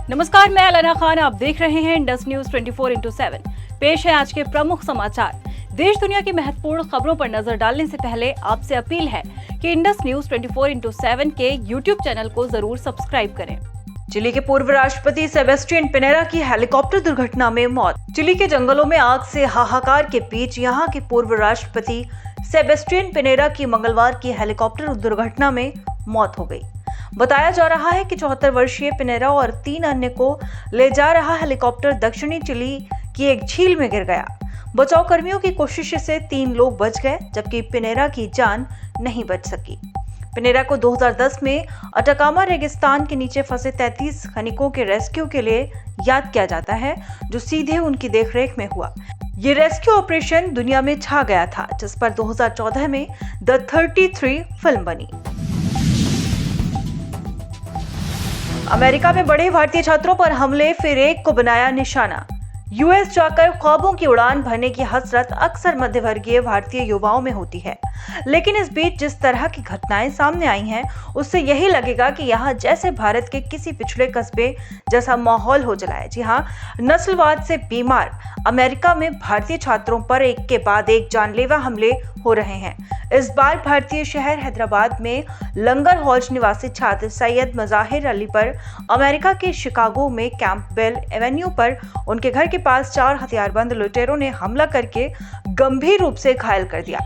नमस्कार, मैं अलाना खान। आप देख रहे हैं इंडस न्यूज 24/7। पेश है आज के प्रमुख समाचार। देश दुनिया की महत्वपूर्ण खबरों पर नजर डालने से पहले आपसे अपील है कि इंडस न्यूज 24/7 के यूट्यूब चैनल को जरूर सब्सक्राइब करें। चिली के पूर्व राष्ट्रपति सेबेस्टियन पिनेरा की हेलीकॉप्टर दुर्घटना में मौत। चिली के जंगलों में आग से हाहाकार के बीच यहां के पूर्व राष्ट्रपति सेबेस्टियन पिनेरा की मंगलवार की हेलीकॉप्टर दुर्घटना में मौत हो गई। बताया जा रहा है कि 74 वर्षीय पिनेरा और 3 अन्य को ले जा रहा हेलीकॉप्टर दक्षिणी चिली की एक झील में गिर गया। बचाव कर्मियों की कोशिश से 3 लोग बच गए, जबकि पिनेरा की जान नहीं बच सकी। पिनेरा को 2010 में अटाकामा रेगिस्तान के नीचे फंसे 33 खनिकों के रेस्क्यू के लिए याद किया जाता है, जो सीधे उनकी देखरेख में हुआ। ये रेस्क्यू ऑपरेशन दुनिया में छा गया था, जिस पर 2014 में द 33 फिल्म बनी। अमेरिका में बड़े भारतीय छात्रों पर हमले, फिर एक को बनाया निशाना। यूएस जाकर ख्वाबों की उड़ान भरने की हसरत अक्सर मध्यवर्गीय भारतीय युवाओं में होती है, लेकिन इस बीच जिस तरह की घटनाएं सामने आई हैं, उससे यही लगेगा कि यहाँ जैसे भारत के किसी पिछड़े कस्बे जैसा माहौल हो चला है। जी हाँ, नस्लवाद से बीमार अमेरिका में भारतीय छात्रों पर एक के बाद एक जानलेवा हमले हो रहे हैं। इस बार भारतीय शहर हैदराबाद में लंगर हौज निवासी छात्र सैयद मज़ाहिर अली पर अमेरिका के शिकागो में कैंपबेल एवेन्यू पर उनके घर के पास 4 हथियारबंद लुटेरों ने हमला करके गंभीर रूप से घायल कर दिया।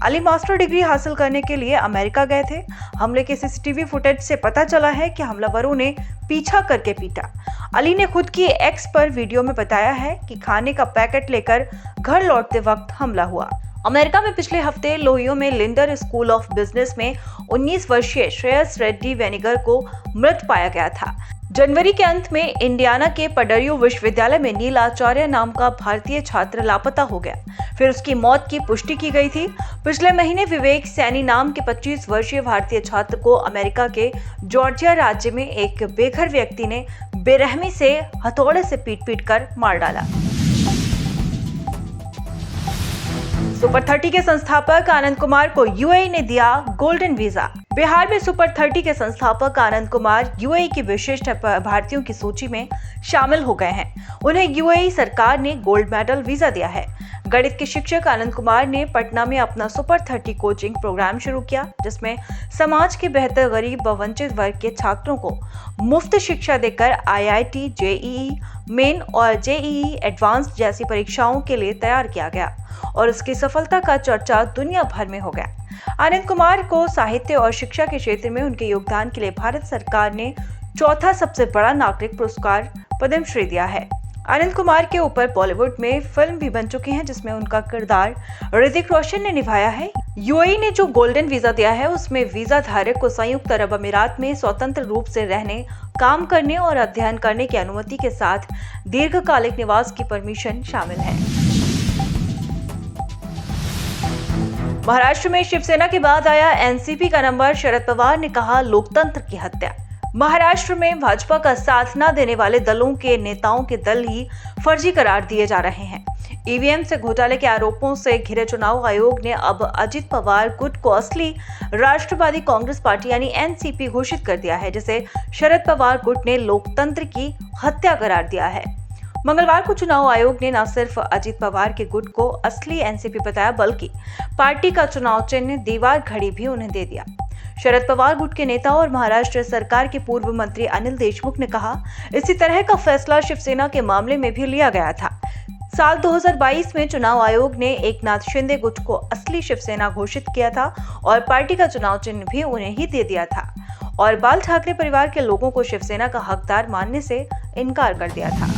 अली मास्टर डिग्री हासिल करने के लिए अमेरिका गए थे। हमले के सीसीटीवी फुटेज से पता चला है कि हमलावरों ने पीछा करके पीटा। अली ने खुद की एक्स पर वीडियो में बताया है कि खाने का पैकेट लेकर घर लौटते वक्त हमला हुआ। अमेरिका में पिछले हफ्ते लोहियो में लिंडर स्कूल ऑफ बिजनेस में 19 वर्षीय श्रेयस रेड्डी वेनिगर को मृत पाया गया था। जनवरी के अंत में इंडियाना के पर्ड्यू विश्वविद्यालय में नील आचार्य नाम का भारतीय छात्र लापता हो गया, फिर उसकी मौत की पुष्टि की गई थी। पिछले महीने विवेक सैनी नाम के 25 वर्षीय भारतीय छात्र को अमेरिका के जॉर्जिया राज्य में एक बेघर व्यक्ति ने बेरहमी से हथौड़े से पीट कर मार डाला। सुपर 30 के संस्थापक आनंद कुमार को यूएई ने दिया गोल्डन वीजा। बिहार में सुपर 30 के संस्थापक आनंद कुमार यूएई की विशिष्ट भारतीयों की सूची में शामिल हो गए हैं। उन्हें यूएई सरकार ने गोल्ड मेडल वीजा दिया है। गणित के शिक्षक आनंद कुमार ने पटना में अपना सुपर 30 कोचिंग प्रोग्राम शुरू किया, जिसमें समाज के बेहतर गरीब व वंचित वर्ग के छात्रों को मुफ्त शिक्षा देकर आईआईटी, जेईई मेन और जेईई एडवांस जैसी परीक्षाओं के लिए तैयार किया गया और उसकी सफलता का चर्चा दुनिया भर में हो गया। आनंद कुमार को साहित्य और शिक्षा के क्षेत्र में उनके योगदान के लिए भारत सरकार ने 4था सबसे बड़ा नागरिक पुरस्कार पद्मश्री दिया है। आनंद कुमार के ऊपर बॉलीवुड में फिल्म भी बन चुकी है, जिसमें उनका किरदार ऋतिक रोशन ने निभाया है। यूएई ने जो गोल्डन वीजा दिया है, उसमें वीजा धारक को संयुक्त अरब अमीरात में स्वतंत्र रूप से रहने, काम करने और अध्ययन करने की अनुमति के साथ दीर्घकालिक निवास की परमिशन शामिल है। महाराष्ट्र में शिवसेना के बाद आया एनसीपी का नंबर। शरद पवार ने कहा, लोकतंत्र की हत्या। महाराष्ट्र में भाजपा का साथ न देने वाले दलों के नेताओं के दल ही फर्जी करार दिए जा रहे हैं। ईवीएम से घोटाले के आरोपों से घिरे चुनाव आयोग ने अब अजित पवार गुट को असली राष्ट्रवादी कांग्रेस पार्टी यानी एनसीपी घोषित कर दिया है, जिसे शरद पवार गुट ने लोकतंत्र की हत्या करार दिया है। मंगलवार को चुनाव आयोग ने न सिर्फ अजित पवार के गुट को असली एनसीपी बताया, बल्कि पार्टी का चुनाव चिन्ह दीवार घड़ी भी उन्हें दे दिया। शरद पवार गुट के नेता और महाराष्ट्र सरकार के पूर्व मंत्री अनिल देशमुख ने कहा, इसी तरह का फैसला शिवसेना के मामले में भी लिया गया था। साल 2022 में चुनाव आयोग ने एकनाथ शिंदे गुट को असली शिवसेना घोषित किया था और पार्टी का चुनाव चिन्ह भी उन्हें ही दे दिया था और बाल ठाकरे परिवार के लोगों को शिवसेना का हकदार मानने से इनकार कर दिया था।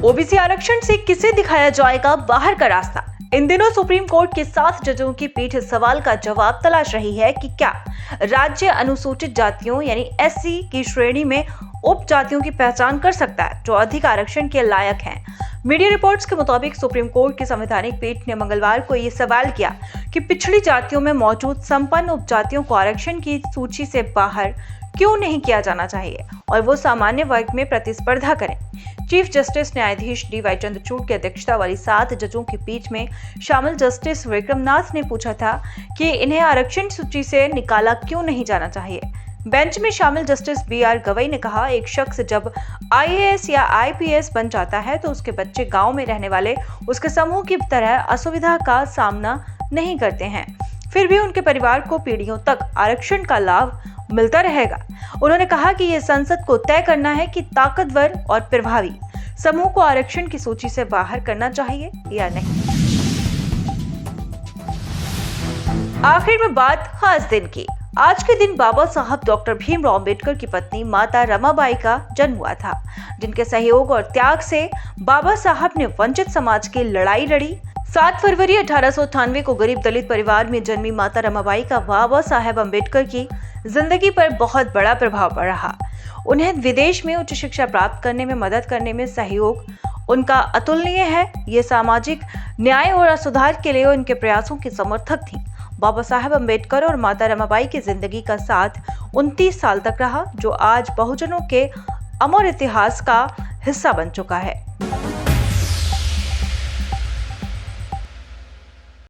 ओबीसी आरक्षण से किसे दिखाया जाएगा बाहर का रास्ता। इन दिनों सुप्रीम कोर्ट के 7 जजों की पीठ इस सवाल का जवाब तलाश रही है कि क्या राज्य अनुसूचित जातियों यानी एससी की श्रेणी में उप जातियों की पहचान कर सकता है, जो अधिक आरक्षण के लायक हैं। मीडिया रिपोर्ट्स के मुताबिक सुप्रीम कोर्ट की संवैधानिक पीठ ने मंगलवार को ये सवाल किया कि पिछड़ी जातियों में मौजूद संपन्न उपजातियों को आरक्षण की सूची से बाहर क्यों नहीं किया जाना चाहिए और वो सामान्य वर्ग में प्रतिस्पर्धा करें। चीफ जस्टिस न्यायाधीश डी.वाई. चंद्रचूड़ की अध्यक्षता वाली 7 जजों की पीठ में शामिल जस्टिस विक्रमनाथ ने पूछा था कि इन्हें आरक्षण सूची से निकाला क्यों नहीं जाना चाहिए। बेंच में शामिल जस्टिस बी.आर. गवई ने कहा, एक शख्स जब आईएएस या आईपीएस बन जाता है तो उसके बच्चे गांव में रहने वाले उसके समूह की तरह असुविधा का सामना नहीं करते हैं। फिर भी उनके परिवार को पीढ़ियों तक आरक्षण का लाभ मिलता रहेगा। उन्होंने कहा कि ये संसद को तय करना है कि ताकतवर और प्रभावी समूह को आरक्षण की सूची से बाहर करना चाहिए या नहीं। आखिर में बात खास दिन की। आज के दिन बाबा साहब डॉक्टर भीमराव अंबेडकर की पत्नी माता रमाबाई का जन्म हुआ था, जिनके सहयोग और त्याग से बाबा साहब ने वंचित समाज की लड़ाई लड़ी। 7 फरवरी 1898 को गरीब दलित परिवार में जन्मी माता रमाबाई का बाबा साहब अंबेडकर की जिंदगी पर बहुत बड़ा प्रभाव रहा। उन्हें विदेश में उच्च शिक्षा प्राप्त करने में मदद करने में सहयोग उनका अतुलनीय है। ये सामाजिक न्याय और सुधार के लिए उनके प्रयासों की समर्थक थी। बाबा साहब अंबेडकर और माता रमाबाई की जिंदगी का साथ 29 साल तक रहा, जो आज बहुजनों के अमर इतिहास का हिस्सा बन चुका है।